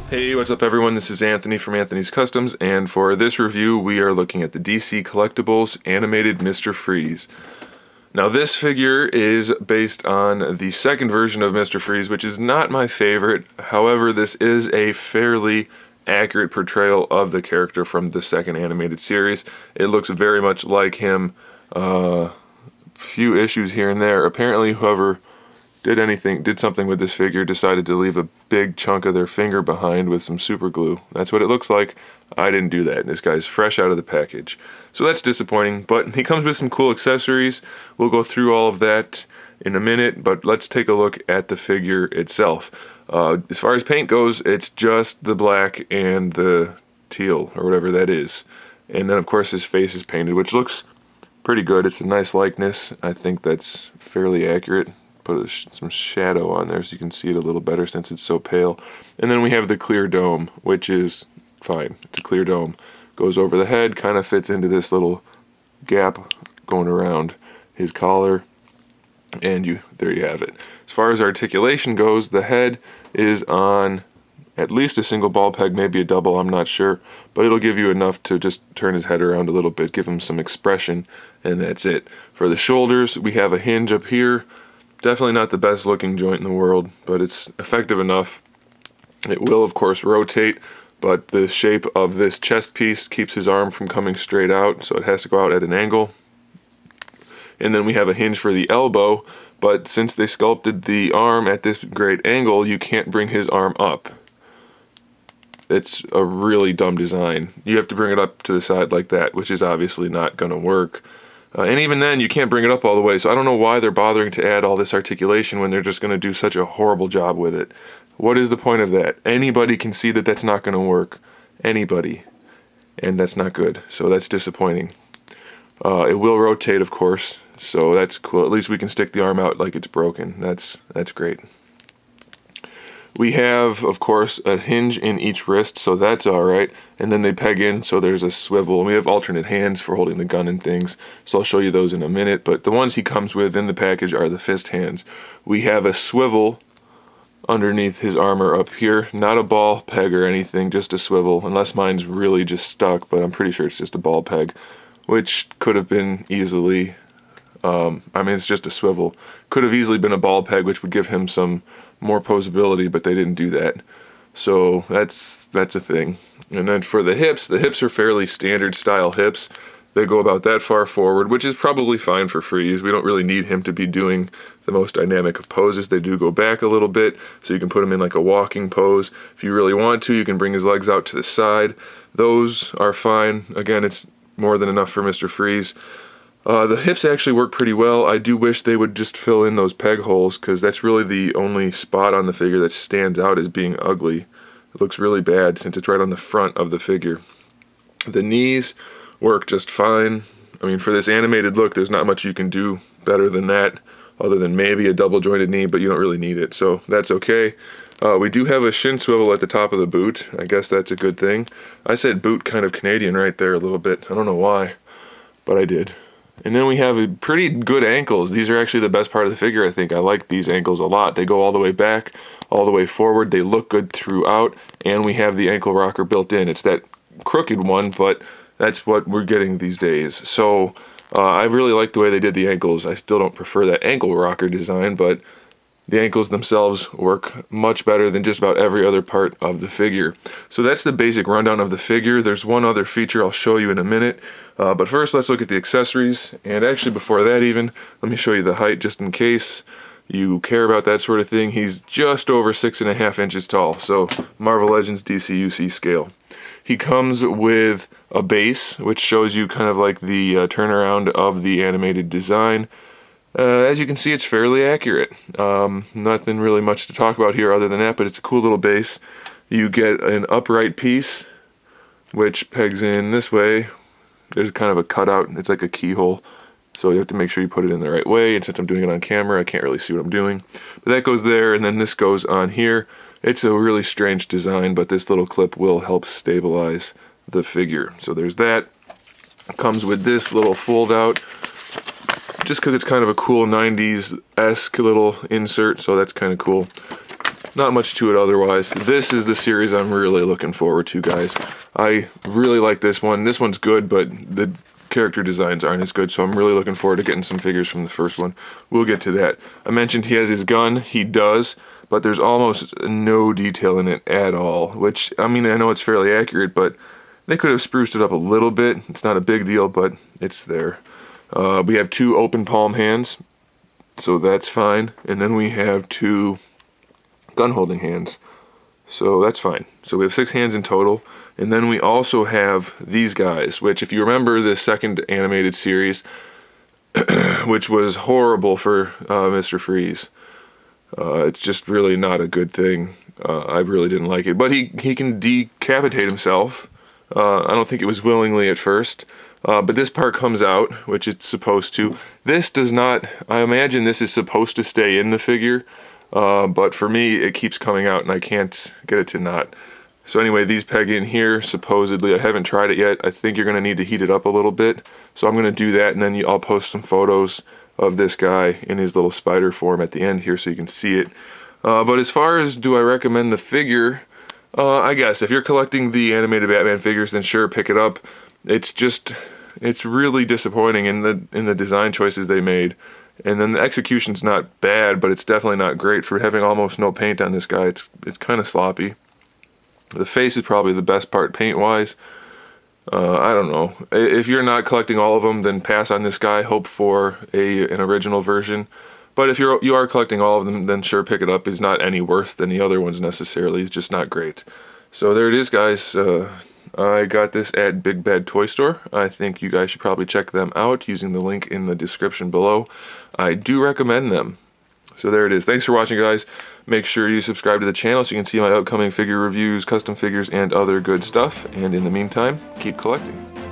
Hey, what's up everyone? This is Anthony from Anthony's Customs, and for this review we are looking at the DC Collectibles animated Mr. Freeze. Now this figure is based on the second version of Mr. Freeze, which is not my favorite. However, this is a fairly accurate portrayal of the character from the second animated series. It looks very much like him. Few issues here and there. Apparently, whoever did something with this figure, decided to leave a big chunk of their finger behind with some super glue. That's what it looks like. I didn't do that. This guy's fresh out of the package. So that's disappointing, but he comes with some cool accessories. We'll go through all of that in a minute, but let's take a look at the figure itself. As far as paint goes, it's just the black and the teal, or whatever that is. And then of course his face is painted, which looks pretty good. It's a nice likeness. I think that's fairly accurate. Put some shadow on there so you can see it a little better since it's so pale. And then we have the clear dome, which is fine. It's a clear dome. Goes over the head, kind of fits into this little gap going around his collar, and there you have it. As far as articulation goes, the head is on at least a single ball peg, maybe a double, I'm not sure, but it'll give you enough to just turn his head around a little bit, give him some expression, and that's it. For the shoulders, we have a hinge up here. Definitely not the best looking joint in the world, but it's effective enough. It will of course rotate, but the shape of this chest piece keeps his arm from coming straight out, so it has to go out at an angle. And then we have a hinge for the elbow, but since they sculpted the arm at this great angle, you can't bring his arm up. It's a really dumb design. You have to bring it up to the side like that, which is obviously not going to work. And even then, you can't bring it up all the way, so I don't know why they're bothering to add all this articulation when they're just going to do such a horrible job with it. What is the point of that? Anybody can see that that's not going to work. Anybody. And that's not good, so that's disappointing. It will rotate, of course, so that's cool. At least we can stick the arm out like it's broken. That's great. We have, of course, a hinge in each wrist, so that's alright. And then they peg in, so there's a swivel. And we have alternate hands for holding the gun and things, so I'll show you those in a minute. But the ones he comes with in the package are the fist hands. We have a swivel underneath his armor up here. Not a ball peg or anything, just a swivel. Unless mine's really just stuck, but I'm pretty sure it's just a ball peg, which could have been easily... it's just a swivel. Could have easily been a ball peg, which would give him some more posability, but they didn't do that. So that's a thing. And then for the hips are fairly standard style hips. They go about that far forward, which is probably fine for Freeze. We don't really need him to be doing the most dynamic of poses. They do go back a little bit, so you can put him in like a walking pose. If you really want to, you can bring his legs out to the side. Those are fine. Again, it's more than enough for Mr. Freeze. The hips actually work pretty well. I do wish they would just fill in those peg holes, because that's really the only spot on the figure that stands out as being ugly. It looks really bad since it's right on the front of the figure. The knees work just fine. I mean, for this animated look, there's not much you can do better than that, other than maybe a double jointed knee, but you don't really need it, so that's okay. We do have a shin swivel at the top of the boot. I guess that's a good thing. I said boot kind of Canadian right there a little bit. I don't know why, but I did. And then we have pretty good ankles. These are actually the best part of the figure, I think. I like these ankles a lot. They go all the way back, all the way forward. They look good throughout, and we have the ankle rocker built in. It's that crooked one, but that's what we're getting these days. So I really like the way they did the ankles. I still don't prefer that ankle rocker design, but the ankles themselves work much better than just about every other part of the figure. So that's the basic rundown of the figure. There's one other feature I'll show you in a minute. But first, let's look at the accessories. And actually, before that even, let me show you the height just in case you care about that sort of thing. He's just over 6.5 inches tall. So Marvel Legends DCUC scale. He comes with a base, which shows you kind of like the turnaround of the animated design. As you can see, it's fairly accurate. Nothing really much to talk about here other than that, but it's a cool little base. You get an upright piece, which pegs in this way. There's kind of a cutout. It's like a keyhole, so you have to make sure you put it in the right way. And since I'm doing it on camera, I can't really see what I'm doing. But that goes there, and then this goes on here. It's a really strange design, but this little clip will help stabilize the figure. So there's that. It comes with this little fold out, just because it's kind of a cool 90s-esque little insert, so that's kind of cool. not much to it otherwise. This is the series I'm really looking forward to, guys. I really like this one. This one's good, but the character designs aren't as good, so I'm really looking forward to getting some figures from the first one. We'll get to that. I mentioned he has his gun. He does, but there's almost no detail in it at all, which, I mean, I know it's fairly accurate, but they could have spruced it up a little bit. It's not a big deal, but it's there. We have 2 open palm hands, so that's fine. And then we have 2 gun holding hands, so that's fine. So we have 6 hands in total. And then we also have these guys, which, if you remember the second animated series, which was horrible for Mr. Freeze. It's just really not a good thing. I really didn't like it. But he can decapitate himself. I don't think it was willingly at first. But this part comes out, which it's supposed to. This does not, I imagine this is supposed to stay in the figure. But for me, it keeps coming out and I can't get it to not. So anyway, these peg in here, supposedly. I haven't tried it yet. I think you're going to need to heat it up a little bit. So I'm going to do that, and then I'll post some photos of this guy in his little spider form at the end here so you can see it. But as far as do I recommend the figure, I guess if you're collecting the animated Batman figures, then sure, pick it up. It's really disappointing in the design choices they made. And then the execution's not bad, but it's definitely not great for having almost no paint on this guy. It's kind of sloppy. The face is probably the best part paint-wise. I don't know. If you're not collecting all of them, then pass on this guy. Hope for an original version. But if you are collecting all of them, then sure, pick it up. He's not any worse than the other ones necessarily. He's just not great. So there it is, guys. I got this at Big Bad Toy Store. I think you guys should probably check them out using the link in the description below. I do recommend them. So there it is. Thanks for watching, guys. Make sure you subscribe to the channel so you can see my upcoming figure reviews, custom figures, and other good stuff. And in the meantime, keep collecting.